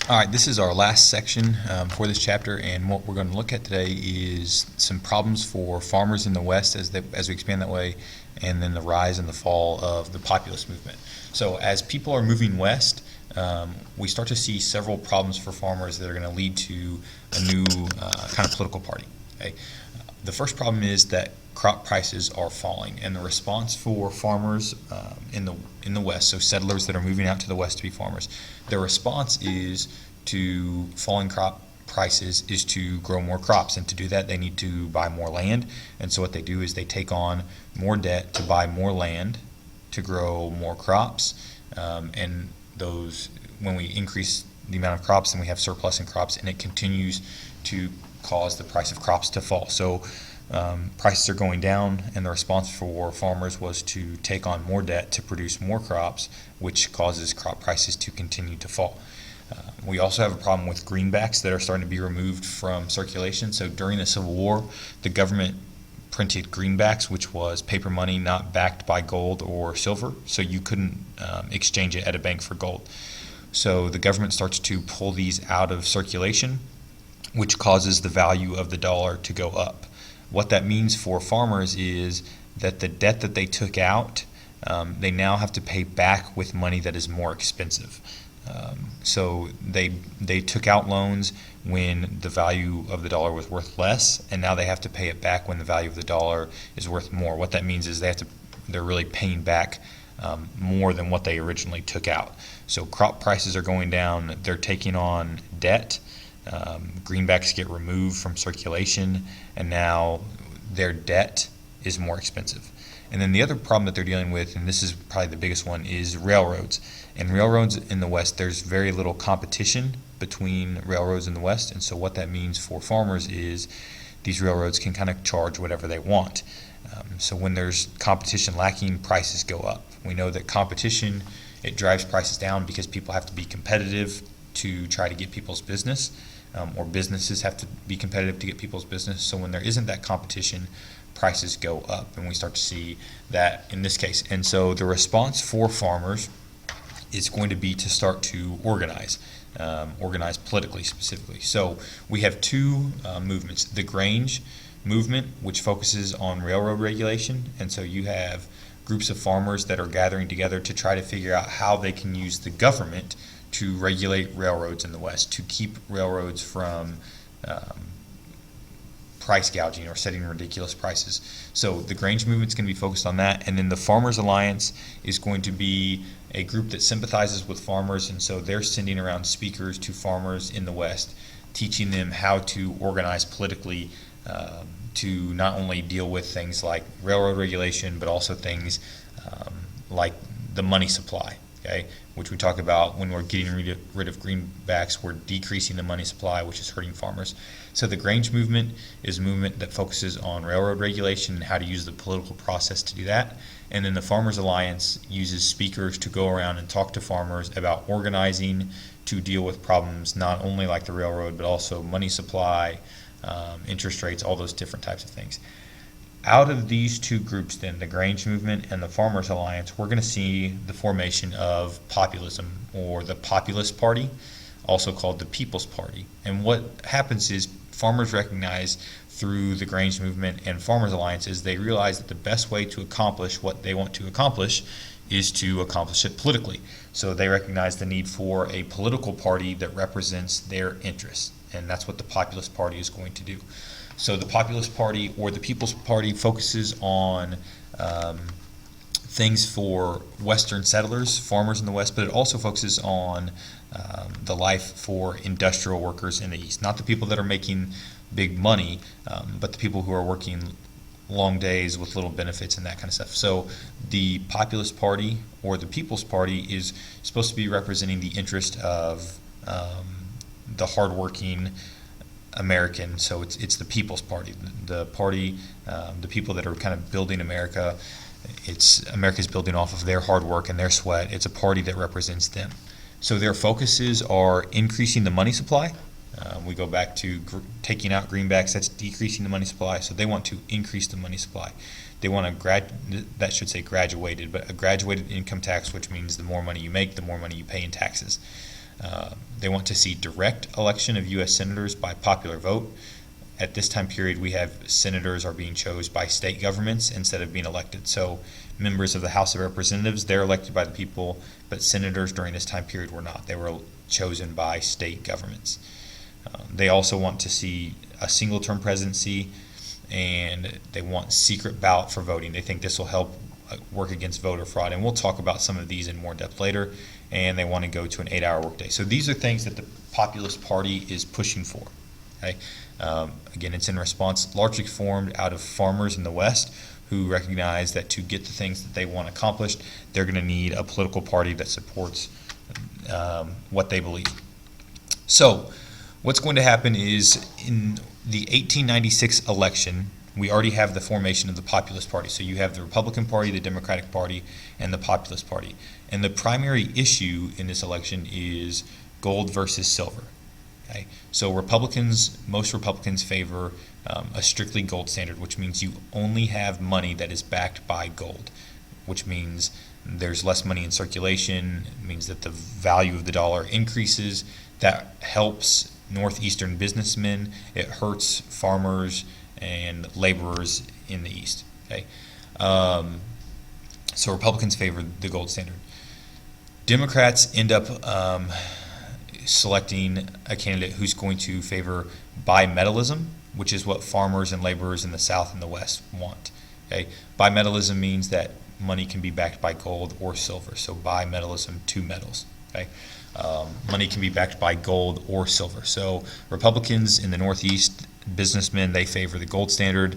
All right, this is our last section for this chapter, and what we're going to look at today is some problems for farmers in the West as we expand that way, and then the rise and the fall of the populist movement. So as people are moving west, we start to see several problems for farmers that are going to lead to a new kind of political party. Okay? The first problem is that crop prices are falling, and the response for farmers in the West, so settlers that are moving out to the West to be farmers, their response is to falling crop prices is to grow more crops, and to do that they need to buy more land. And so what they do is they take on more debt to buy more land to grow more crops, and those when we increase the amount of crops, then we have surplus in crops, and it continues to cause the price of crops to fall. So prices are going down, and the response for farmers was to take on more debt to produce more crops, which causes crop prices to continue to fall. We also have a problem with greenbacks that are starting to be removed from circulation. So during the Civil War, the government printed greenbacks, which was paper money not backed by gold or silver, so you couldn't exchange it at a bank for gold. So the government starts to pull these out of circulation, which causes the value of the dollar to go up. What that means for farmers is that the debt that they took out, they now have to pay back with money that is more expensive. So they took out loans when the value of the dollar was worth less, and now they have to pay it back when the value of the dollar is worth more. What that means is they're really paying back more than what they originally took out. So crop prices are going down. They're taking on debt. Greenbacks get removed from circulation, and now their debt is more expensive. And then the other problem that they're dealing with, and this is probably the biggest one, is railroads. And railroads in the West, there's very little competition between railroads in the West, and so what that means for farmers is these railroads can kind of charge whatever they want. So when there's competition lacking, prices go up. We know that competition, it drives prices down because people have to be competitive to try to get people's business, or businesses have to be competitive to get people's business. So when there isn't that competition, prices go up, and we start to see that in this case. And so the response for farmers is going to be to start to organize politically specifically. So we have two movements. The Grange movement, which focuses on railroad regulation, and so you have groups of farmers that are gathering together to try to figure out how they can use the government to regulate railroads in the West, to keep railroads from price gouging or setting ridiculous prices. So the Grange movement is going to be focused on that, and then the Farmers Alliance is going to be a group that sympathizes with farmers, and so they're sending around speakers to farmers in the West, teaching them how to organize politically to not only deal with things like railroad regulation, but also things like the money supply. Okay, which we talk about when we're getting rid of greenbacks, we're decreasing the money supply, which is hurting farmers. So the Grange movement is a movement that focuses on railroad regulation and how to use the political process to do that. And then the Farmers Alliance uses speakers to go around and talk to farmers about organizing to deal with problems not only like the railroad, but also money supply, interest rates, all those different types of things. Out of these two groups, then, the Grange movement and the Farmers Alliance, we're going to see the formation of populism, or the Populist Party, also called the People's Party. And what happens is farmers recognize through the Grange movement and Farmers Alliance is they realize that the best way to accomplish what they want to accomplish is to accomplish it politically. So they recognize the need for a political party that represents their interests, and that's what the Populist Party is going to do. So the Populist Party or the People's Party focuses on things for Western settlers, farmers in the West, but it also focuses on the life for industrial workers in the East. Not the people that are making big money, but the people who are working long days with little benefits and that kind of stuff. So the Populist Party or the People's Party is supposed to be representing the interest of the hardworking American. So it's the People's Party, the party, the people that are kind of building America. America's building off of their hard work and their sweat. It's a party that represents them. So their focuses are increasing the money supply. We go back to taking out greenbacks. That's decreasing the money supply. So they want to increase the money supply. They want graduated, but a graduated income tax, which means the more money you make, the more money you pay in taxes. They want to see direct election of U.S. senators by popular vote. At this time period, we have senators are being chosen by state governments instead of being elected. So members of the House of Representatives, they're elected by the people, but senators during this time period were not. They were chosen by state governments. They also want to see a single-term presidency, and they want secret ballot for voting. They think this will help work against voter fraud, and we'll talk about some of these in more depth later. And they want to go to an 8-hour workday. So these are things that the Populist Party is pushing for. Okay? Again, it's in response, largely formed out of farmers in the West who recognize that to get the things that they want accomplished, they're going to need a political party that supports what they believe. So what's going to happen is in the 1896 election, we already have the formation of the Populist Party. So you have the Republican Party, the Democratic Party, and the Populist Party. And the primary issue in this election is gold versus silver. Okay? So most Republicans favor a strictly gold standard, which means you only have money that is backed by gold, which means there's less money in circulation. It means that the value of the dollar increases. That helps northeastern businessmen. It hurts farmers and laborers in the East. Okay, so Republicans favor the gold standard. Democrats end up selecting a candidate who's going to favor bimetallism, which is what farmers and laborers in the South and the West want. Okay, bimetallism means that money can be backed by gold or silver. So bimetallism, two metals. Okay, money can be backed by gold or silver. So Republicans in the Northeast, businessmen, they favor the gold standard.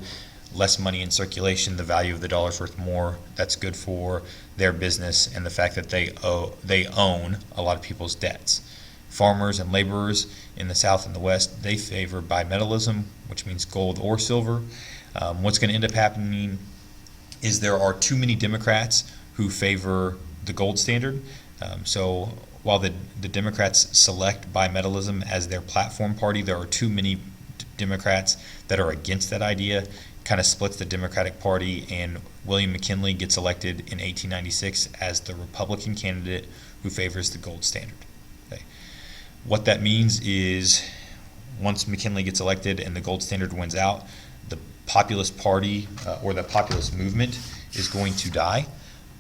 Less money in circulation, the value of the dollar is worth more. That's good for their business and the fact that they own a lot of people's debts. Farmers and laborers in the South and the West, they favor bimetallism, which means gold or silver. What's going to end up happening is there are too many Democrats who favor the gold standard. So while the Democrats select bimetallism as their platform party, there are too many Democrats that are against that idea. Kind of splits the Democratic Party, and William McKinley gets elected in 1896 as the Republican candidate who favors the gold standard. Okay. What that means is once McKinley gets elected and the gold standard wins out, the Populist Party or the populist movement is going to die,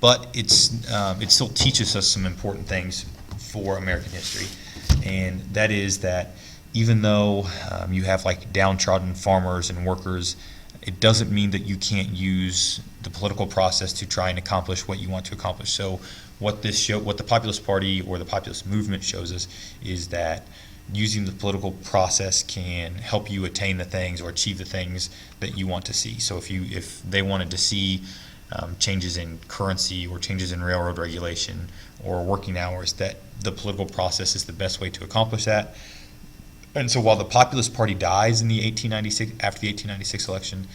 but it still teaches us some important things for American history, and that is that even though you have like downtrodden farmers and workers, it doesn't mean that you can't use the political process to try and accomplish what you want to accomplish. So what the Populist Party or the populist movement shows us is that using the political process can help you attain the things or achieve the things that you want to see. So if they wanted to see changes in currency or changes in railroad regulation or working hours, that the political process is the best way to accomplish that. And so while the Populist Party dies in the 1896 after the 1896 election,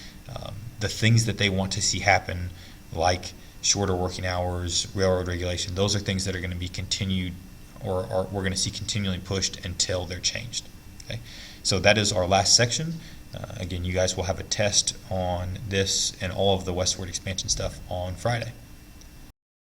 the things that they want to see happen, like shorter working hours, railroad regulation, those are things that are going to be continued, or we're going to see continually pushed until they're changed. Okay, so that is our last section. Again, you guys will have a test on this and all of the westward expansion stuff on Friday.